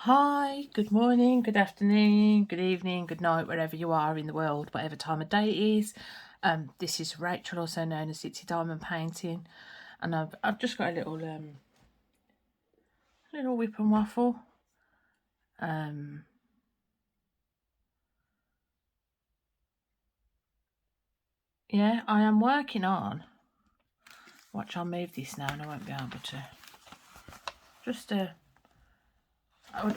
Hi, good morning, good afternoon, good evening, good night, wherever you are in the world, whatever time of day it is. This is Rachel, also known as Ditsy Diamond Painting, and I've just got a little whip and waffle. Yeah, I am working on. Watch, I'll move this now, and I won't be able to.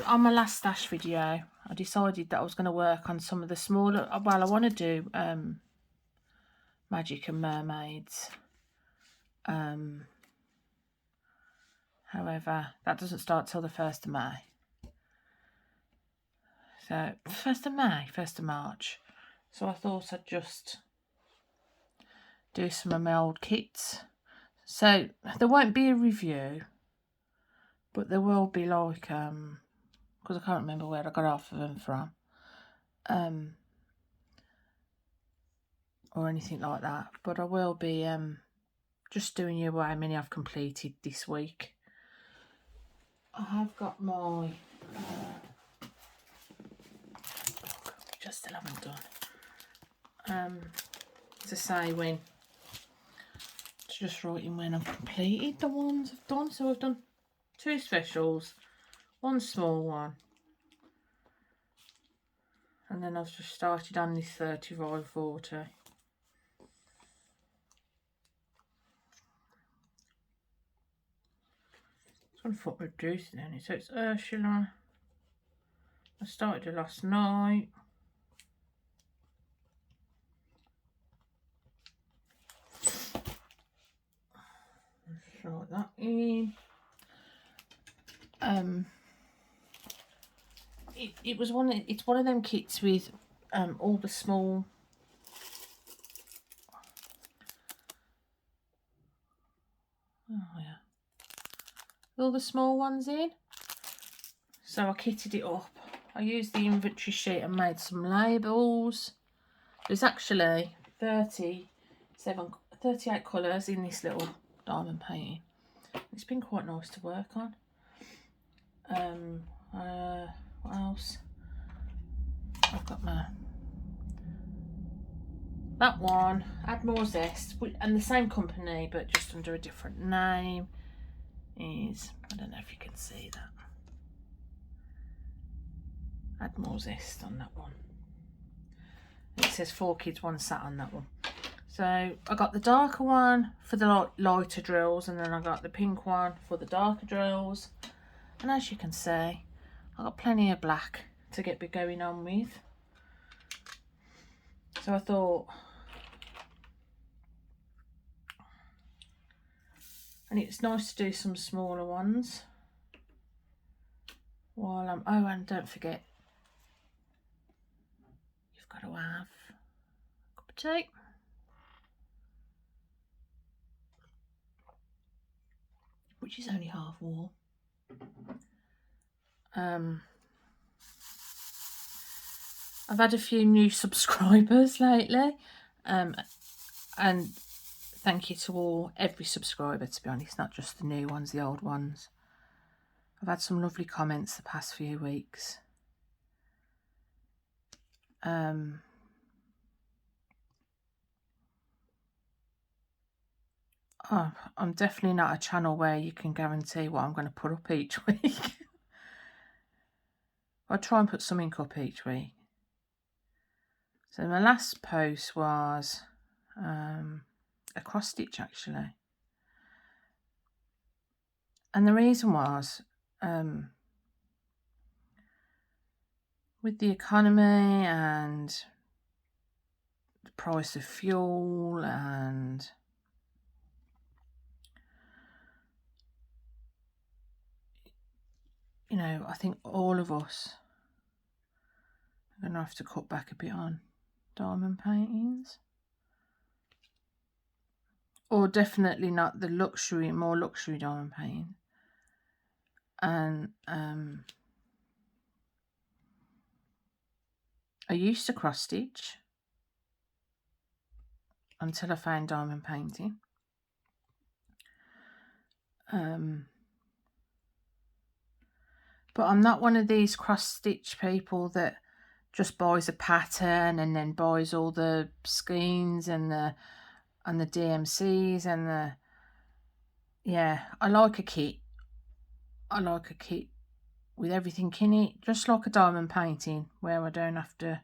On my last stash video, I decided that I was going to work on some of the smaller. Well, I want to do magic and mermaids. However, that doesn't start till the 1st of May. So, 1st of May, 1st of March. So I thought I'd just do some of my old kits. So, there won't be a review, but there will be like, because I can't remember where I got half of them from, or anything like that. But I will be just doing you how many I've completed this week. I have got my, which I still haven't done, to say when, to just writing when I've completed the ones I've done. So I've done 2 specials, 1 small one, and then I've just started on this 3540. It's one foot reduced then. So it's Ursula. I started it last night. Let's write that in. It's one of them kits with all the small all the small ones in. So I kitted it up. I used the inventory sheet and made some labels. There's actually 38 colours in this little diamond painting. It's been quite nice to work on. What else? I've got that one, Add More Zest, and the same company but just under a different name is, I don't know if you can see that, Add More Zest on that one. It says 4 kids, 1 sat on that one. So I got the darker one for the lighter drills, and then I got the pink one for the darker drills. And as you can see, I got plenty of black to get me going on with. So I thought, and it's nice to do some smaller ones while I'm, oh, and don't forget, you've got to have a cup of tea. Which is only half warm. I've had a few new subscribers lately, and thank you to every subscriber, to be honest, not just the new ones, the old ones. I've had some lovely comments the past few weeks. I'm definitely not a channel where you can guarantee what I'm going to put up each week. I try and put something up each week. So my last post was a cross stitch, actually. And the reason was, with the economy and the price of fuel, and you know, I think all of us are going to have to cut back a bit on diamond paintings. Or definitely not the more luxury diamond painting. And I used to cross stitch until I found diamond painting. But I'm not one of these cross-stitch people that just buys a pattern and then buys all the skeins and the DMCs and the... Yeah, I like a kit. I like a kit with everything in it, just like a diamond painting, where I don't have to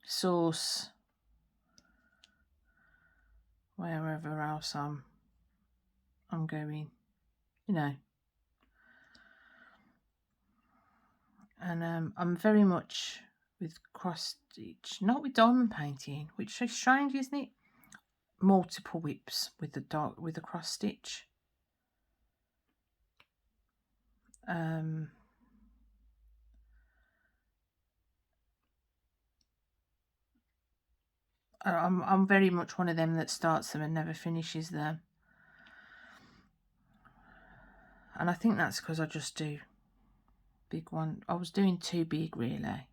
source wherever else I'm going, you know. And I'm very much with cross stitch, not with diamond painting, which is strange, isn't it? Multiple whips with the cross stitch. I'm very much one of them that starts them and never finishes them. And I think that's because I just do big one. I was doing too big, really.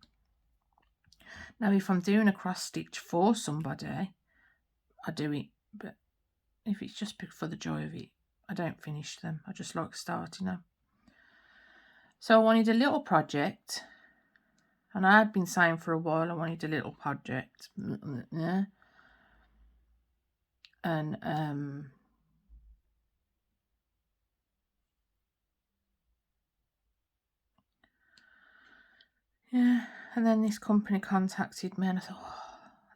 Now, if I'm doing a cross stitch for somebody, I do it. But if it's just for the joy of it, I don't finish them. I just like starting them. So I wanted a little project. And I had been saying for a while I wanted a little project. Yeah. And yeah, and then this company contacted me and I thought, oh,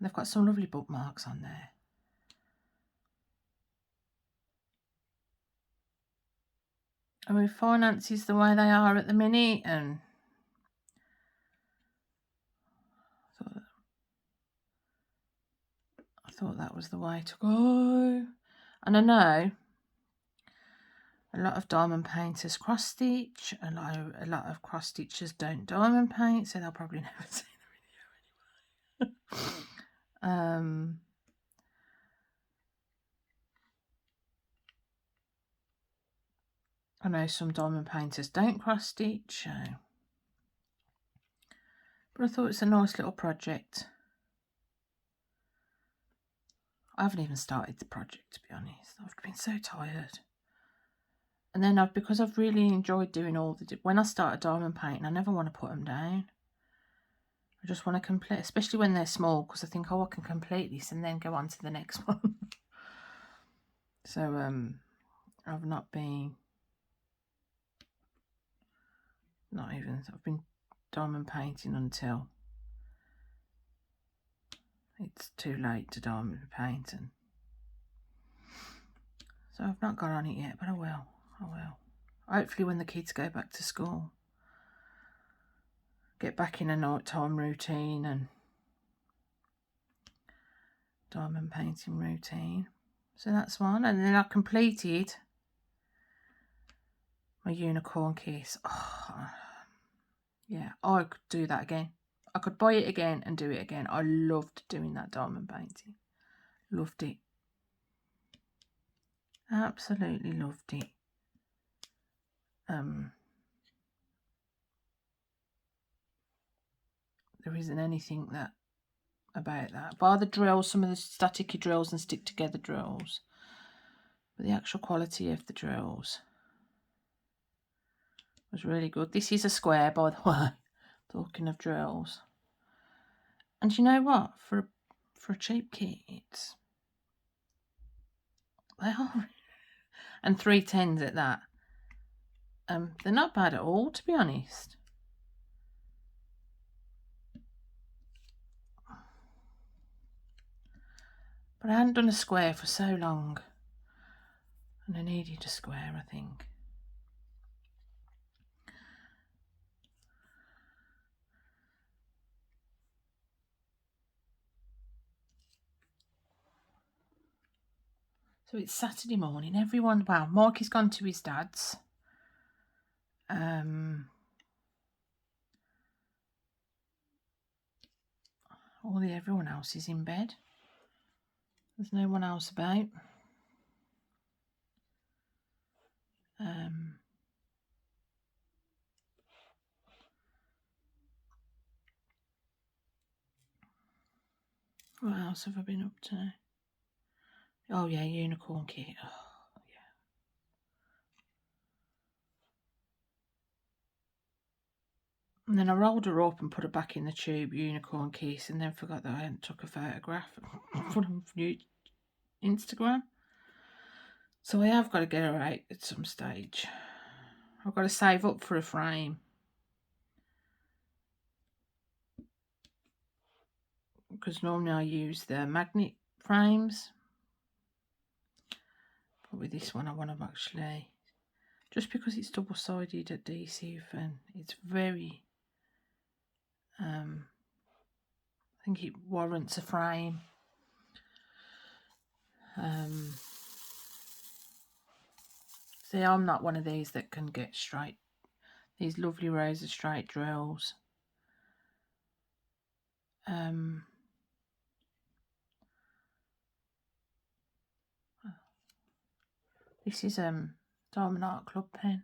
they've got some lovely bookmarks on there. And with finances the way they are at the minute, and I thought that was the way to go. And I know a lot of diamond painters cross stitch, a lot of cross stitchers don't diamond paint, so they'll probably never see the video anyway. I know some diamond painters don't cross stitch, so. But I thought it's a nice little project. I haven't even started the project, to be honest. I've been so tired. And then because I've really enjoyed doing when I start a diamond painting, I never want to put them down. I just want to complete, especially when they're small, because I think, oh, I can complete this and then go on to the next one. So I've not been, I've been diamond painting until it's too late to diamond paint. And so I've not got on it yet, but I will. Hopefully when the kids go back to school, get back in a nighttime routine and diamond painting routine. So that's one. And then I completed my unicorn kiss. Oh, yeah, I could do that again. I could buy it again and do it again. I loved doing that diamond painting. Loved it. Absolutely loved it. There isn't anything about that. Bar the drills, some of the staticky drills and stick together drills. But the actual quality of the drills was really good. This is a square, by the way. Talking of drills. And you know what? For a cheap kit, they are. And 310s at that. They're not bad at all, to be honest. But I hadn't done a square for so long. And I needed a square, I think. So it's Saturday morning. Mark has gone to his dad's. Everyone else is in bed. There's no one else about. What else have I been up to? Oh yeah, unicorn kit. Oh, And then I rolled her up and put her back in the tube, unicorn kiss, and then forgot that I hadn't took a photograph and put them on Instagram. So I have got to get her out at some stage. I've got to save up for a frame. Because normally I use the magnet frames. But with this one I want to actually, just because it's double-sided adhesive and it's very, I think it warrants a frame. See, I'm not one of these that can get straight, these lovely rows of straight drills. This is Diamond Art Club pen.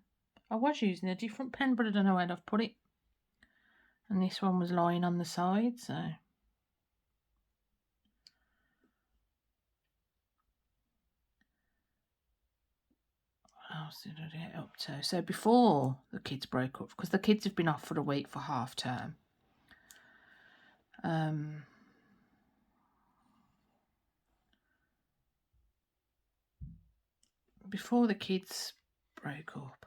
I was using a different pen, but I don't know where I've put it. And this one was lying on the side, so. What else did I get up to? So before the kids broke up, because the kids have been off for a week for half term. Before the kids broke up,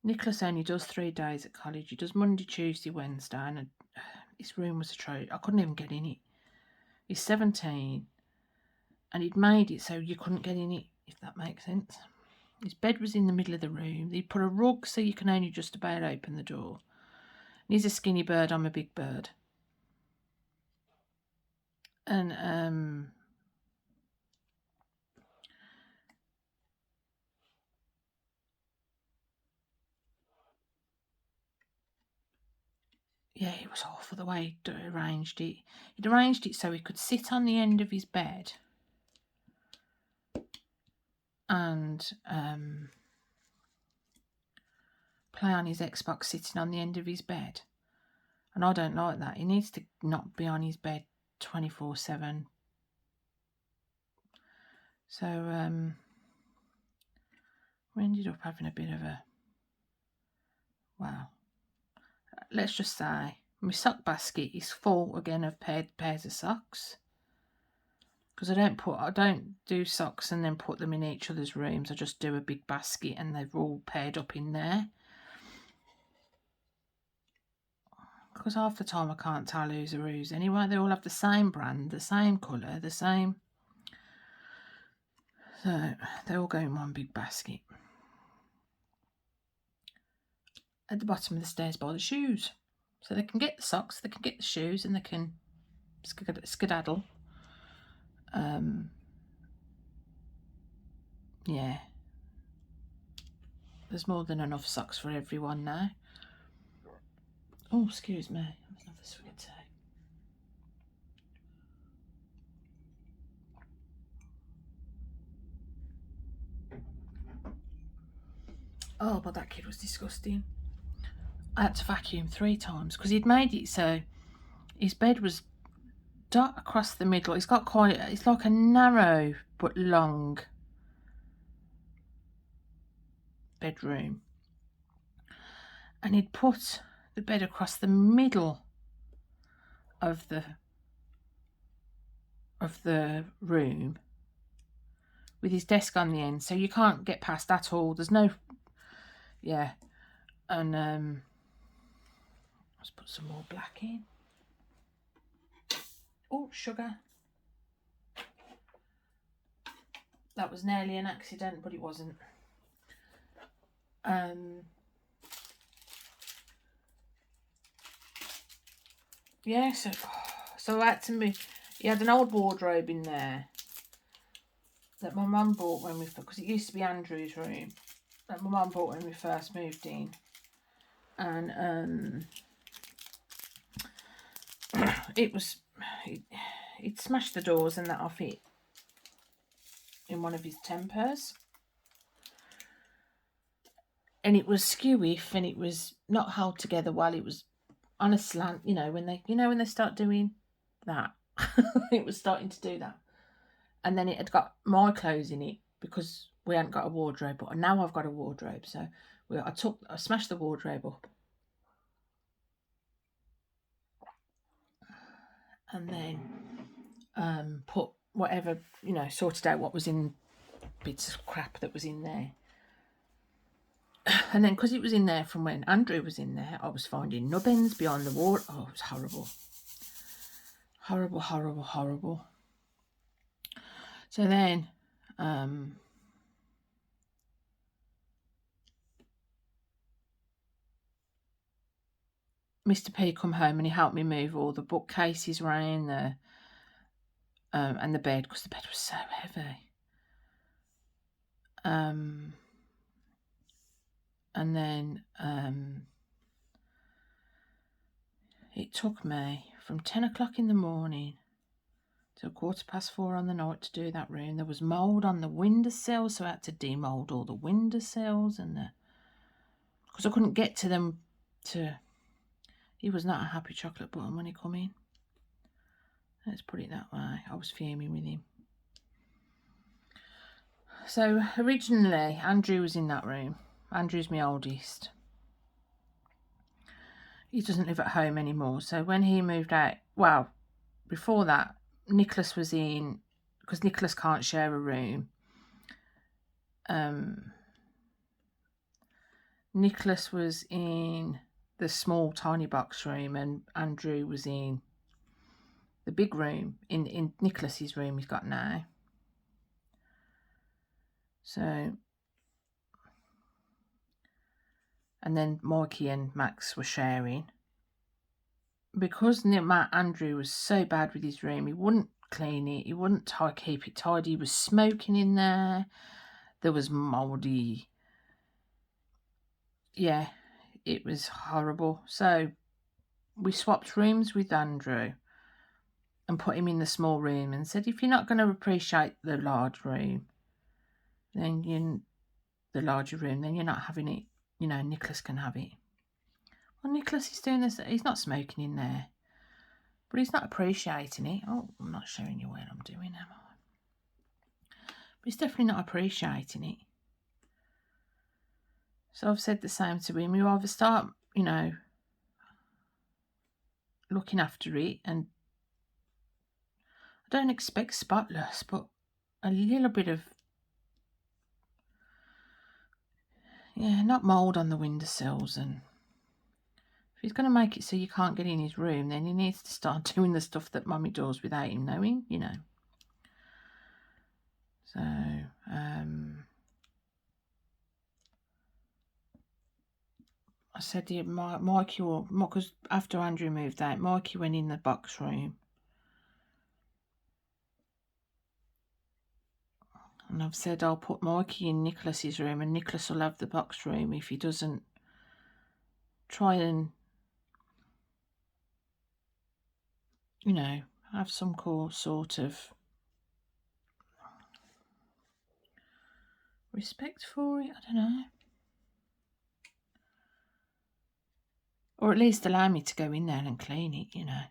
Nicholas only does 3 days at college. He does Monday, Tuesday, Wednesday, and his room was atrocious. I couldn't even get in it. He's 17, and he'd made it so you couldn't get in it, if that makes sense. His bed was in the middle of the room. He'd put a rug so you can only just about open the door. And he's a skinny bird, I'm a big bird. And yeah, it was awful the way he'd arranged it. He'd arranged it so he could sit on the end of his bed and play on his Xbox sitting on the end of his bed. And I don't like that. He needs to not be on his bed 24/7. So we ended up having a bit of a, well, let's just say my sock basket is full again of pairs of socks. Because I don't do socks and then put them in each other's rooms. I just do a big basket and they're all paired up in there. Because half the time I can't tell who's a who's anyway. They all have the same brand, the same colour, the same. So they all go in one big basket. At the bottom of the stairs by the shoes. So they can get the socks, they can get the shoes, and they can skedaddle. Yeah. There's more than enough socks for everyone now. Oh, excuse me. Let's have a swig of tea. Oh, but that kid was disgusting. I had to vacuum 3 times because he'd made it so his bed was dark across the middle. It's like a narrow but long bedroom. And he'd put the bed across the middle of the room with his desk on the end, so you can't get past at all. There's no, yeah. And let's put some more black in. Oh, sugar. That was nearly an accident, but it wasn't. Yeah, so I had to move. He had an old wardrobe in there that my mum bought when because it used to be Andrew's room, that my mum bought when we first moved in. And he'd smashed the doors and that off it in one of his tempers. And it was skew-iff and it was not held together well. It was on a slant, when they start doing that. It was starting to do that. And then it had got my clothes in it because we hadn't got a wardrobe, but now I've got a wardrobe. So I smashed the wardrobe up. and then put whatever, you know, sorted out what was in bits of crap that was in there. And then because it was in there from when Andrew was in there, I was finding nubbins behind the wall. Oh, it was horrible. Horrible, horrible, horrible. So then Mr. P come home and he helped me move all the bookcases around the and the bed, because the bed was so heavy. And then it took me from 10 o'clock in the morning till 4:15 on the night to do that room. There was mould on the windowsill, so I had to demould all the windowsills, and because I couldn't get to them. He was not a happy chocolate button when he come in. Let's put it that way. I was fuming with him. So originally Andrew was in that room. Andrew's my oldest. He doesn't live at home anymore. So when he moved out, well, before that, Nicholas was in, because Nicholas can't share a room. Nicholas was in the small tiny box room, and Andrew was in the big room, in Nicholas's room he's got now. So, and then Mikey and Max were sharing. Because Andrew was so bad with his room, he wouldn't clean it, he wouldn't keep it tidy, he was smoking in there, there was mouldy. Yeah, it was horrible. So we swapped rooms with Andrew and put him in the small room and said, if you're not going to appreciate the large room, then the larger room, then you're not having it. You know, Nicholas can have it. Well, Nicholas is doing this. He's not smoking in there, but he's not appreciating it. Oh, I'm not showing you what I'm doing, am I? But he's definitely not appreciating it. So I've said the same to him. You either start, you know, looking after it, and I don't expect spotless, but a little bit of, yeah, not mould on the windowsills. And if he's going to make it so you can't get in his room, then he needs to start doing the stuff that Mummy does without him knowing, you know. So, I said, yeah, Mikey, because after Andrew moved out, Mikey went in the box room. And I've said I'll put Mikey in Nicholas's room, and Nicholas will have the box room if he doesn't try and, you know, have some sort of respect for it. I don't know. Or at least allow me to go in there and clean it, you know.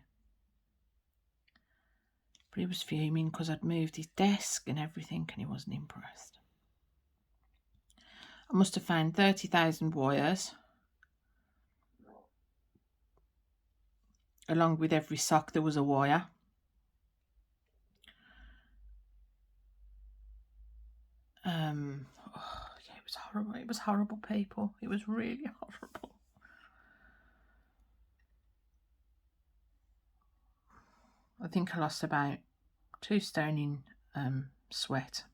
But he was fuming because I'd moved his desk and everything, and he wasn't impressed. I must have found 30,000 wires. Along with every sock there was a wire. Oh, yeah, it was horrible. It was horrible, people. It was really horrible. I think I lost about 2 stone in sweat.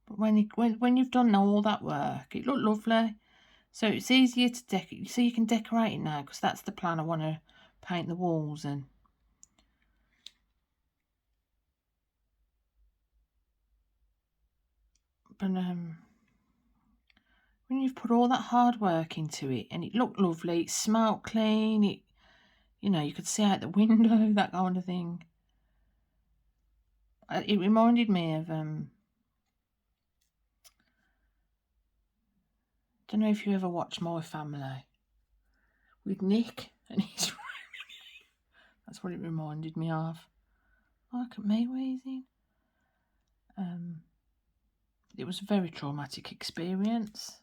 But when you've done all that work, it looked lovely. So it's easier to decorate. So you can decorate it now, because that's the plan. I want to paint the walls and. But when you've put all that hard work into it, and it looked lovely, it smelled clean, it, you know, you could see out the window, that kind of thing. It reminded me of don't know if you ever watched My Family with Nick and his room. That's what it reminded me of. Look at me wheezing. it was a very traumatic experience.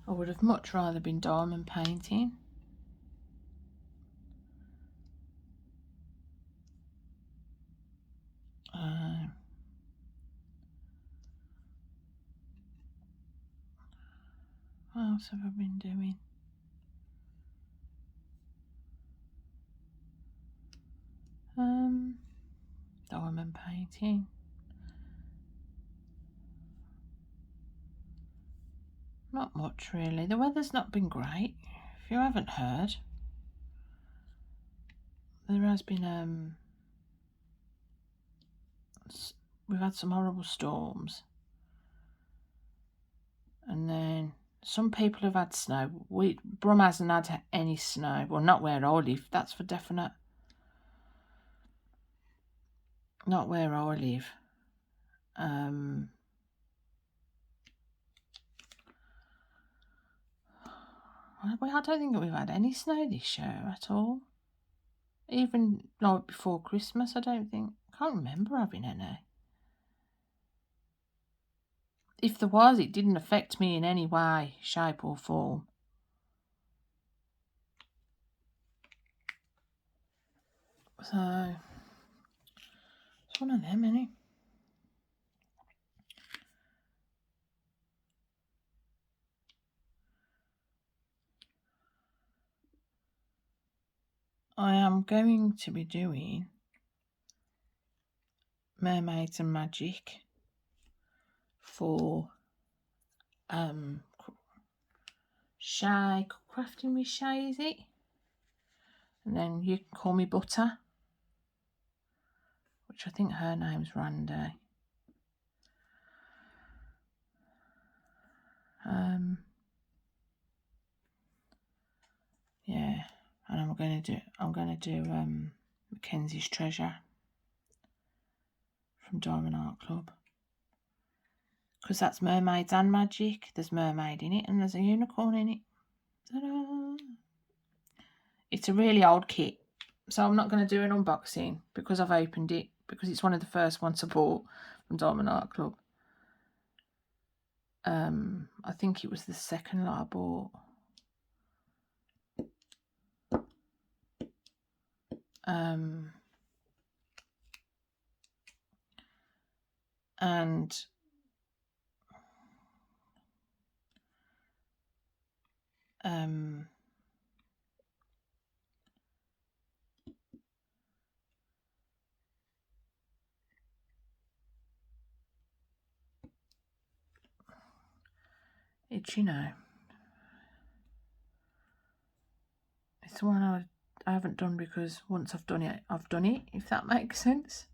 I would have much rather been diamond painting. What else have I been doing? Diamond painting. Not much really. The weather's not been great. If you haven't heard, there has been we've had some horrible storms, and then some people have had snow. Brum hasn't had any snow. Well, not where I live, that's for definite. Not where I live. I don't think we've had any snow this year at all. Even like before Christmas, I can't remember having any. If there was, it didn't affect me in any way, shape or form. So, it's one of them, isn't it? I am going to be doing Mermaids and Magic for Shay, Crafting with Shay, is it? And then you can call me Butter, which I think her name's Randy. Yeah, and I'm gonna do Mackenzie's Treasure from Diamond Art Club, because that's Mermaids and Magic. There's mermaid in it and there's a unicorn in it. Ta-da! It's a really old kit, so I'm not going to do an unboxing because I've opened it, because it's one of the first ones I bought from Diamond Art Club. I think it was the second lot I bought. And it's, you know, it's the one I haven't done because once I've done it, if that makes sense.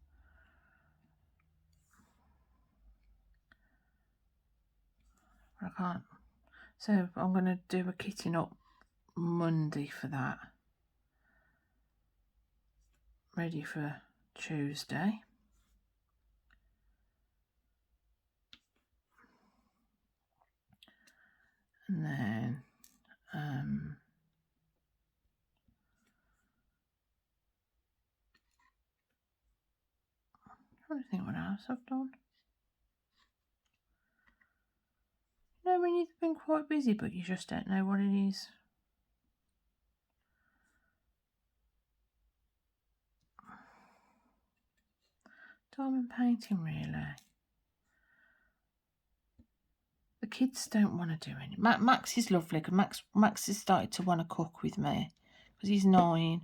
I can't. So I'm going to do a kitting up Monday for that. Ready for Tuesday. And then I'm trying to think what else I've done. You know, when you've been quite busy but you just don't know what it is. Diamond painting, really. The kids don't want to do any. Max is lovely, because Max has started to want to cook with me because he's 9.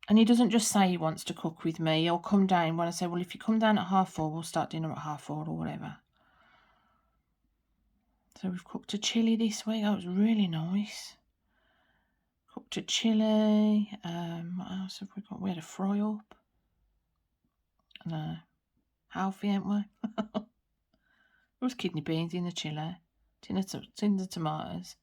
And he doesn't just say he wants to cook with me. He'll come down when I say, well, if you come down at 4:30, we'll start dinner at 4:30 or whatever. So we've cooked a chilli this week. That was really nice. Cooked a chilli. What else have we got? We had a fry up. No. Healthy, ain't we? There was kidney beans in the chilli. Tin of tomatoes.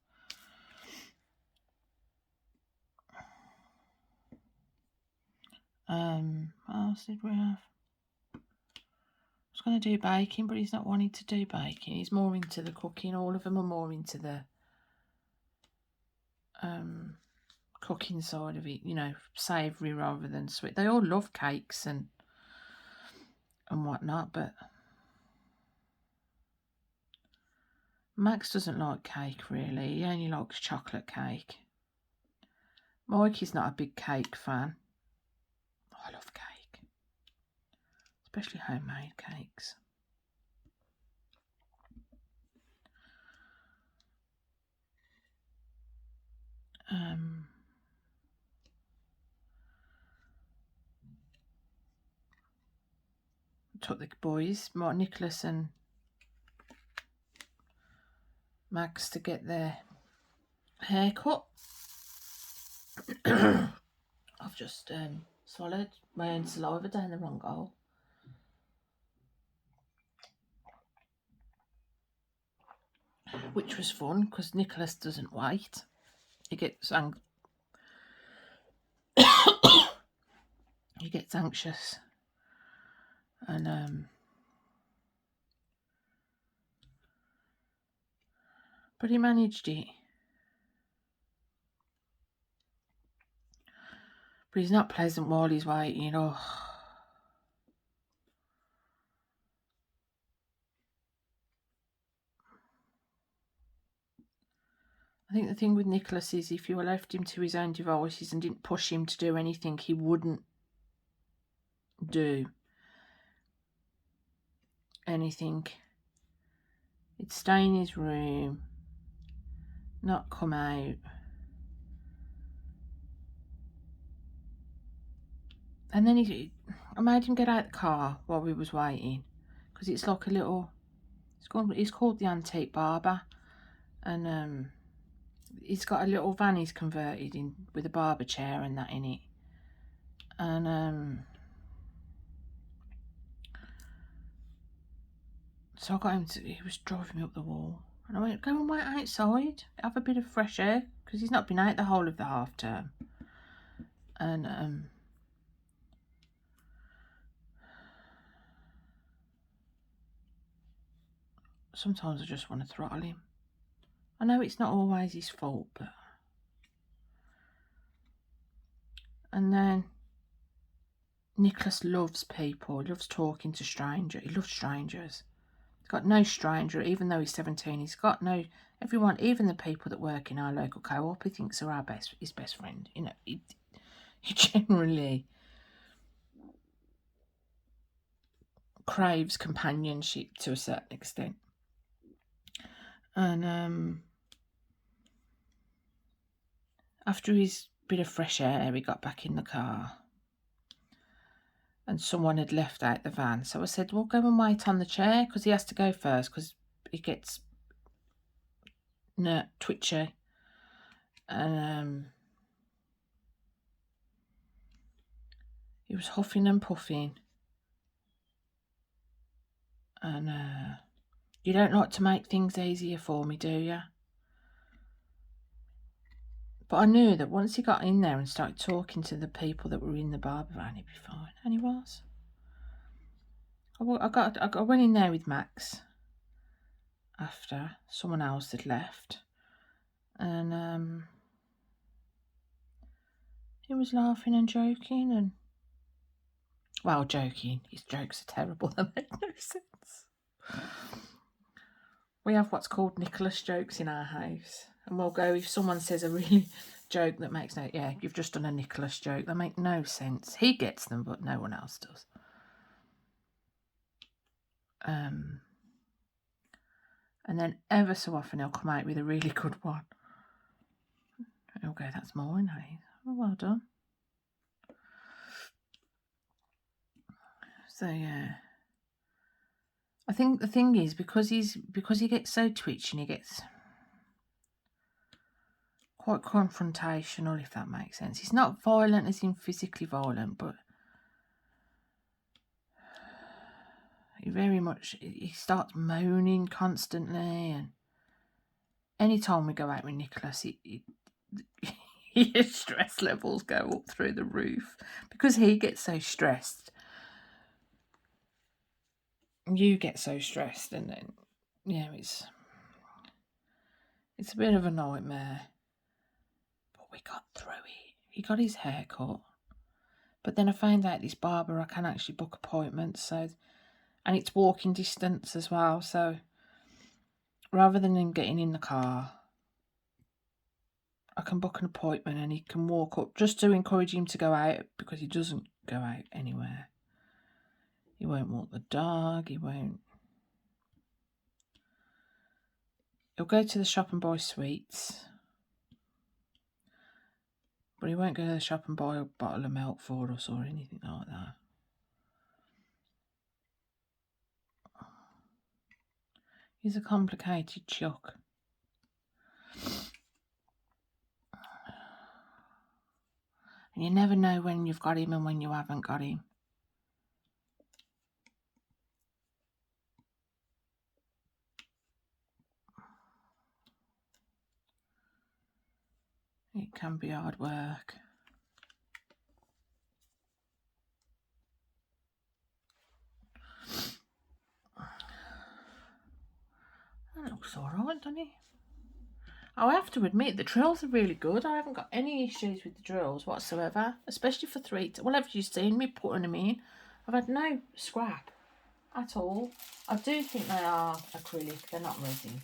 What else did we have? I was going to do baking, but he's not wanting to do baking. He's more into the cooking. All of them are more into the cooking side of it, you know, savoury rather than sweet. They all love cakes and whatnot, but Max doesn't like cake really. He only likes chocolate cake. Mikey's not a big cake fan. I love cake, especially homemade cakes. Took the boys, Nicholas and Max, to get their hair cut. I've just swallowed my own saliva down the wrong hole. Which was fun because Nicholas doesn't wait. He gets he gets anxious, and but he managed it. But he's not pleasant while he's waiting, you know. I think the thing with Nicholas is if you left him to his own devices and didn't push him to do anything he wouldn't do anything. He'd stay in his room, not come out. And then I made him get out the car while we was waiting, because it's like a little, it's called the Antique Barber, and it's got a little van he's converted in with a barber chair and that in it. And so I got him to, he was driving me up the wall. And I went, go and wait outside, have a bit of fresh air, because he's not been out the whole of the half term. And sometimes I just want to throttle him. I know it's not always his fault, but... And then Nicholas loves people, he loves talking to strangers, he loves strangers. He's got no stranger, even though he's 17, he's got no, everyone, even the people that work in our local co-op, he thinks are his best friend. You know, he generally craves companionship to a certain extent. And after his bit of fresh air, he got back in the car and someone had left out the van. So I said, well, go and wait on the chair, because he has to go first, because he gets twitchy. And he was huffing and puffing. And you don't like to make things easier for me, do you? But I knew that once he got in there and started talking to the people that were in the barber van, he'd be fine. And he was. I went in there with Max after someone else had left. And he was laughing and joking and... Well, joking. His jokes are terrible. They make no sense. We have what's called Nicholas jokes in our house. And we'll go, if someone says a really joke that makes no... Yeah, you've just done a Nicholas joke. They make no sense. He gets them, but no one else does. And then ever so often he'll come out with a really good one. He'll go, that's mine, hey? Oh, well done. So, yeah. I think the thing is, because he gets so twitchy and he gets quite confrontational, if that makes sense. He's not violent as in physically violent, but he very much, he starts moaning constantly, and anytime we go out with Nicholas, his stress levels go up through the roof, because he gets so stressed. You get so stressed, and then, yeah, it's a bit of a nightmare. we got through it. He got his hair cut. But then I found out this barber, I can actually book appointments. So, and it's walking distance as well. So rather than him getting in the car, I can book an appointment and he can walk up just to encourage him to go out, because he doesn't go out anywhere. He won't walk the dog. He won't. He'll go to the shop and buy sweets. But he won't go to the shop and buy a bottle of milk for us or anything like that. He's a complicated chuck. And you never know when you've got him and when you haven't got him. It can be hard work. That looks alright, doesn't it? I have to admit, the drills are really good. I haven't got any issues with the drills whatsoever, especially for 3. Whatever you've seen me putting them in, I've had no scrap at all. I do think they are acrylic, they're not resin.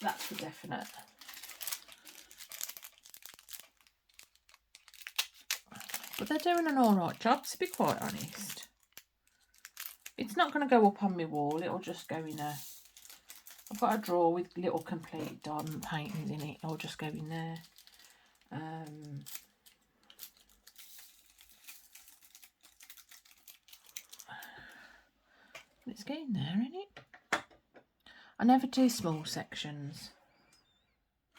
That's for definite. But they're doing an alright job, to be quite honest. It's not going to go up on my wall, it'll just go in a... I've got a drawer with little complete diamond paintings in it. I'll just go in there. It's getting there, isn't it? I never do small sections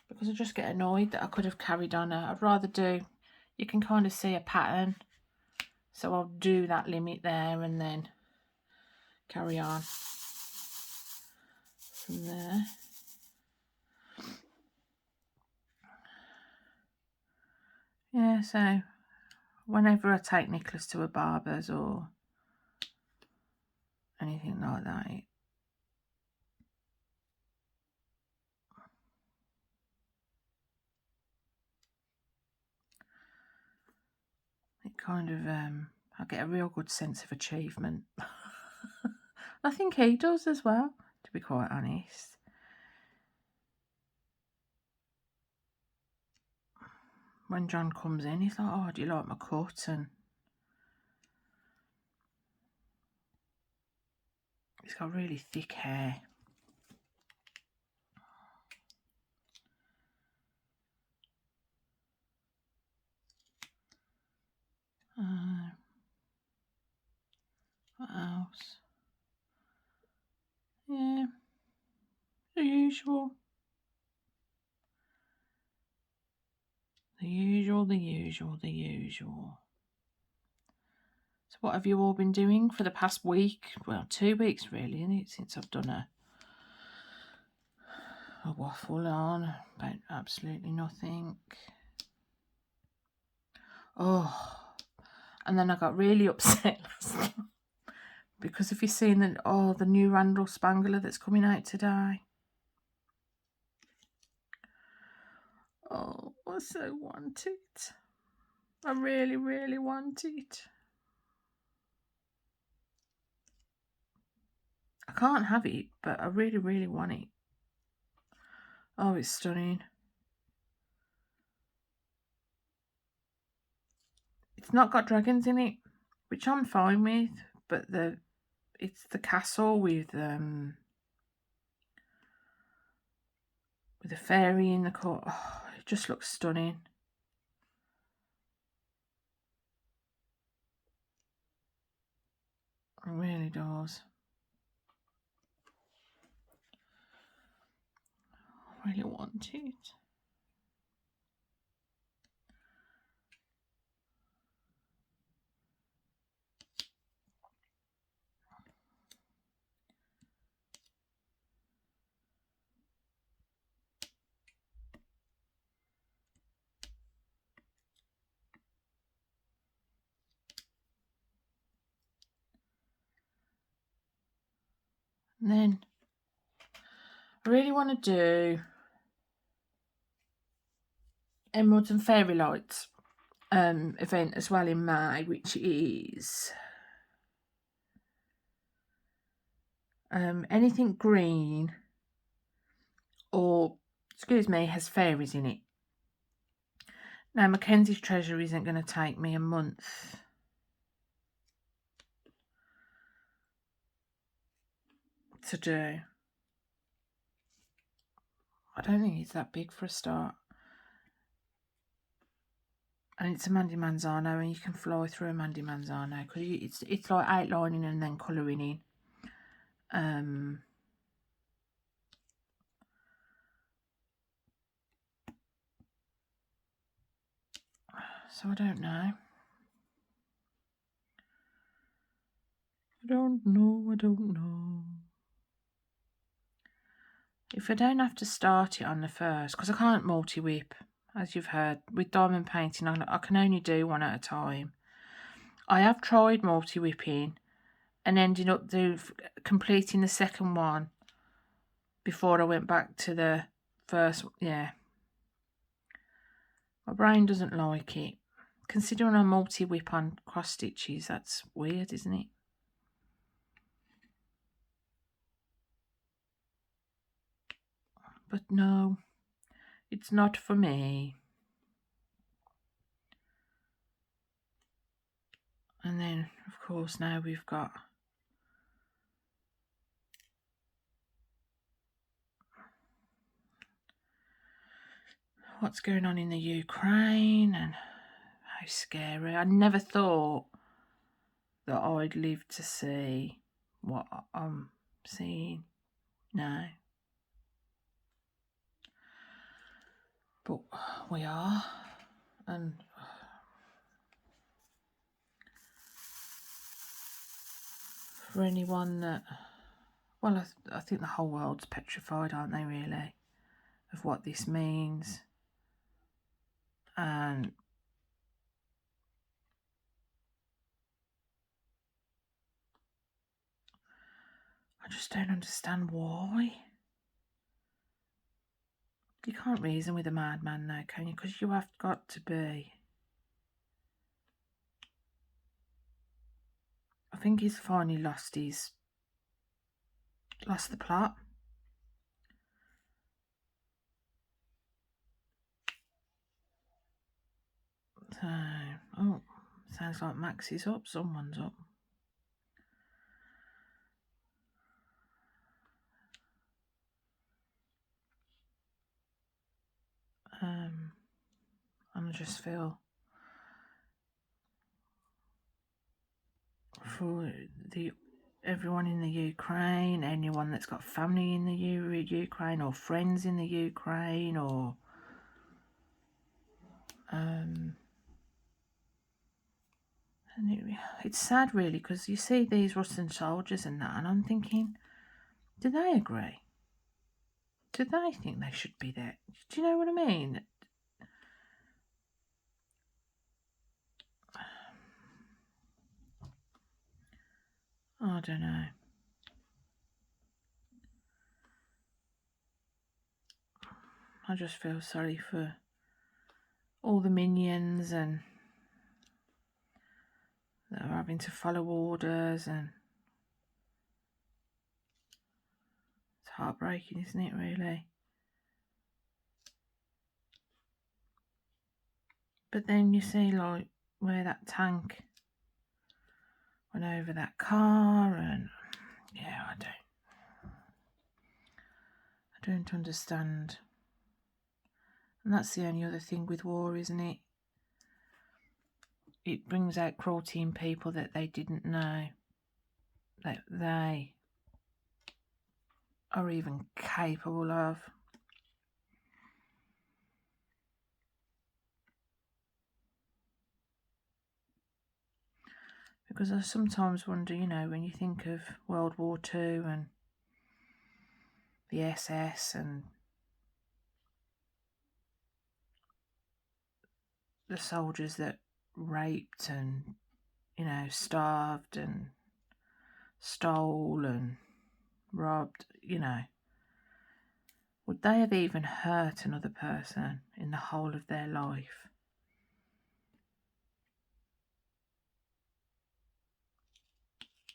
because I just get annoyed that I could have carried on. I'd rather do... You can kind of see a pattern. So I'll do that limit there and then carry on from there. Yeah, so whenever I take Nicholas to a barber's or anything like that, it kind of, I get a real good sense of achievement. I think he does as well, to be quite honest. When John comes in, he's like, oh, do you like my cut? And he's got really thick hair. What else? Yeah, the usual. The usual. So what have you all been doing for the past week? Well, 2 weeks really, isn't it, since I've done a waffle on about absolutely nothing. Oh, and then I got really upset last night because have you seen the new Randall Spangler that's coming out today? Oh, I so want it. I really, really want it. I can't have it, but I really, really want it. Oh, it's stunning. It's not got dragons in it, which I'm fine with, but it's the castle with a fairy in the court. Oh, it just looks stunning. It really does. I really want it. And then I really want to do Emeralds and Fairy Lights event as well in May, which is anything green or, excuse me, has fairies in it. Now, Mackenzie's Treasure isn't going to take me a month to do. I don't think it's that big for a start. And it's a Mandy Manzano, and you can fly through a Mandy Manzano because it's like outlining and then colouring in. So I don't know. I don't know. If I don't have to start it on the first, because I can't multi-whip, as you've heard. With diamond painting, I can only do one at a time. I have tried multi-whipping and ended up completing the second one before I went back to the first. Yeah. My brain doesn't like it. Considering I multi-whip on cross stitches, that's weird, isn't it? But no, it's not for me. And then, of course, now we've got what's going on in the Ukraine and how scary. I never thought that I'd live to see what I'm seeing now. But we are. And for anyone that, well, I think the whole world's petrified, aren't they, really, of what this means. And I just don't understand why. You can't reason with a madman now, can you? Because you have got to be. I think he's finally lost the plot. So, oh, sounds like Max is up. Someone's up. And I just feel for everyone in the Ukraine, anyone that's got family in the Ukraine or friends in the Ukraine, or and it's sad really, because you see these Russian soldiers and that, and I'm thinking, do they agree? Do they think they should be there? Do you know what I mean? I don't know. I just feel sorry for all the minions and that are having to follow orders, and it's heartbreaking, isn't it, really? But then you see, like, where that tank went over that car, and yeah, I don't understand. And that's the only other thing with war, isn't it? It brings out cruelty in people that they didn't know that they are even capable of. Because I sometimes wonder, you know, when you think of World War II and the SS and the soldiers that raped and, you know, starved and stole and robbed, you know, would they have even hurt another person in the whole of their life?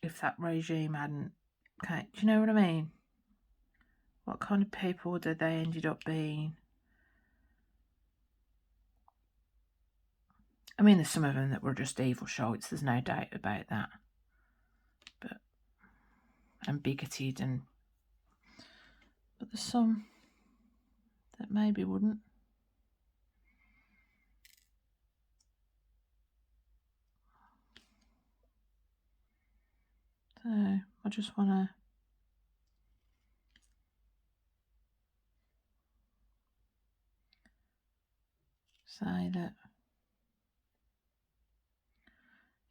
If that regime hadn't, okay, do you know what I mean? What kind of people would they ended up being? I mean, there's some of them that were just evil shots, there's no doubt about that. And bigoted, but there's some that maybe wouldn't. So I just want to say that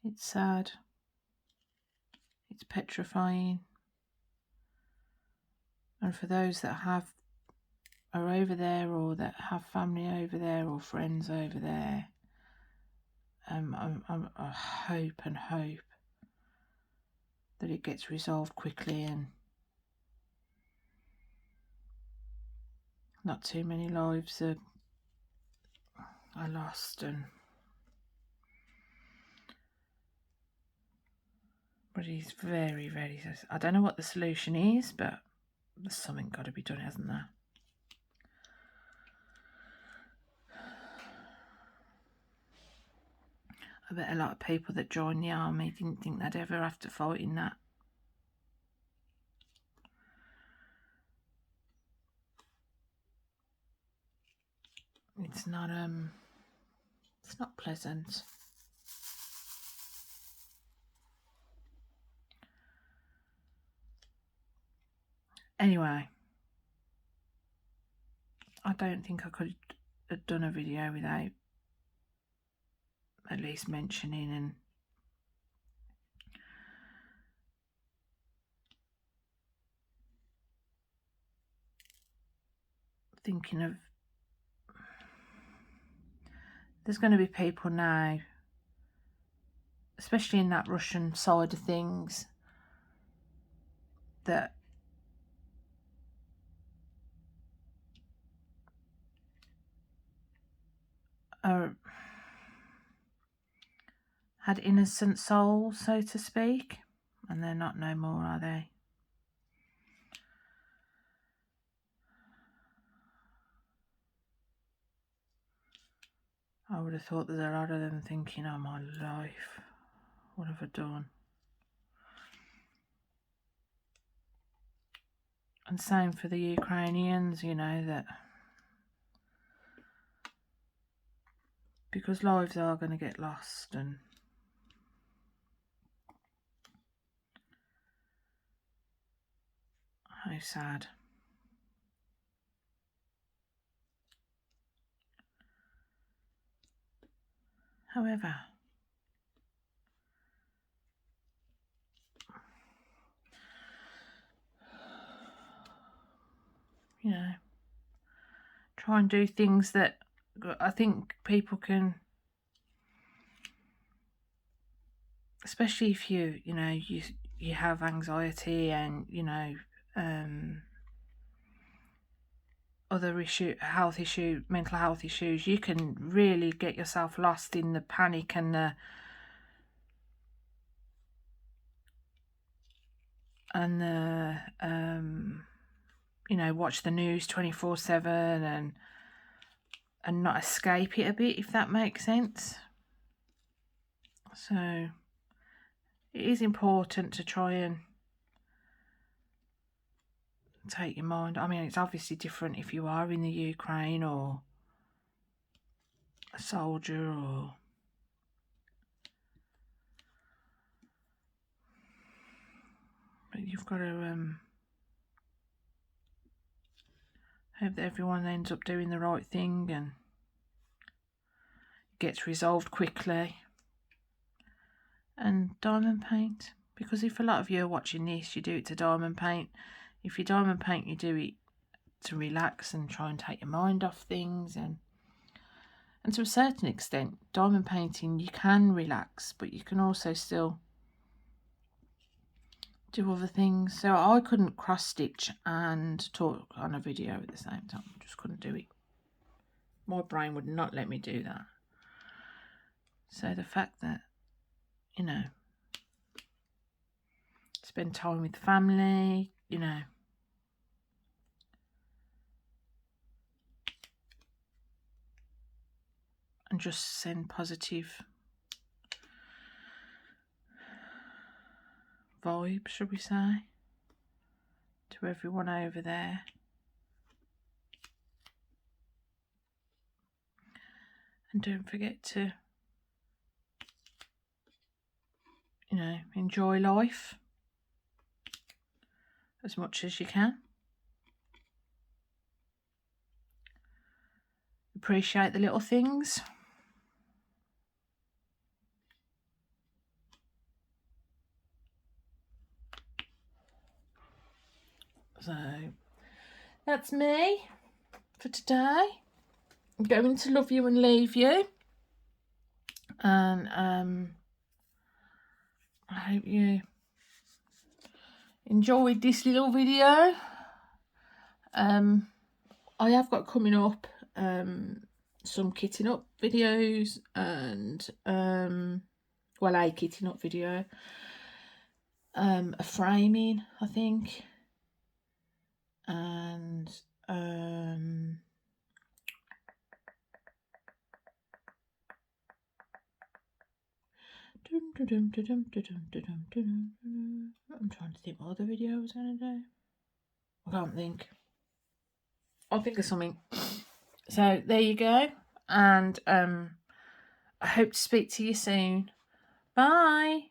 it's sad, it's petrifying, and for those that are over there, or that have family over there, or friends over there, I hope that it gets resolved quickly and not too many lives are lost. But he's very, very, I don't know what the solution is, but there's something got to be done, hasn't there? I bet a lot of people that joined the army didn't think they'd ever have to fight in that. It's not pleasant. Anyway, I don't think I could have done a video without at least mentioning and thinking of, there's going to be people now, especially in that Russian side of things, that had innocent souls, so to speak, and they're not no more, are they? I would have thought there's a lot of them thinking, oh my life, what have I done? And same for the Ukrainians, you know, that because lives are going to get lost, and how sad. However, you know, try and do things that I think people can, especially if you have anxiety and, you know, other mental health issues, you can really get yourself lost in the panic and you know, watch the news 24/7 and not escape it a bit, if that makes sense. So it is important to try and take your mind. I mean, it's obviously different if you are in the Ukraine or a soldier, or but you've got to hope that everyone ends up doing the right thing and gets resolved quickly. And diamond paint, because if a lot of you are watching this, you do it to diamond paint. If you diamond paint, you do it to relax and try and take your mind off things, and to a certain extent, diamond painting, you can relax, but you can also still do other things. So I couldn't cross stitch and talk on a video at the same time. Just couldn't do it. My brain would not let me do that. So the fact that, you know, spend time with family, you know, and just send positive vibes, should we say, to everyone over there. And don't forget to, you know, enjoy life as much as you can. Appreciate the little things. So that's me for today. I'm going to love you and leave you. And I hope you enjoyed this little video. I have got coming up some kitting up videos and well, a kitting up video, a framing, I think, and I'm trying to think what other video I was going to do. I can't think. I'll think of something. So there you go. And I hope to speak to you soon. Bye.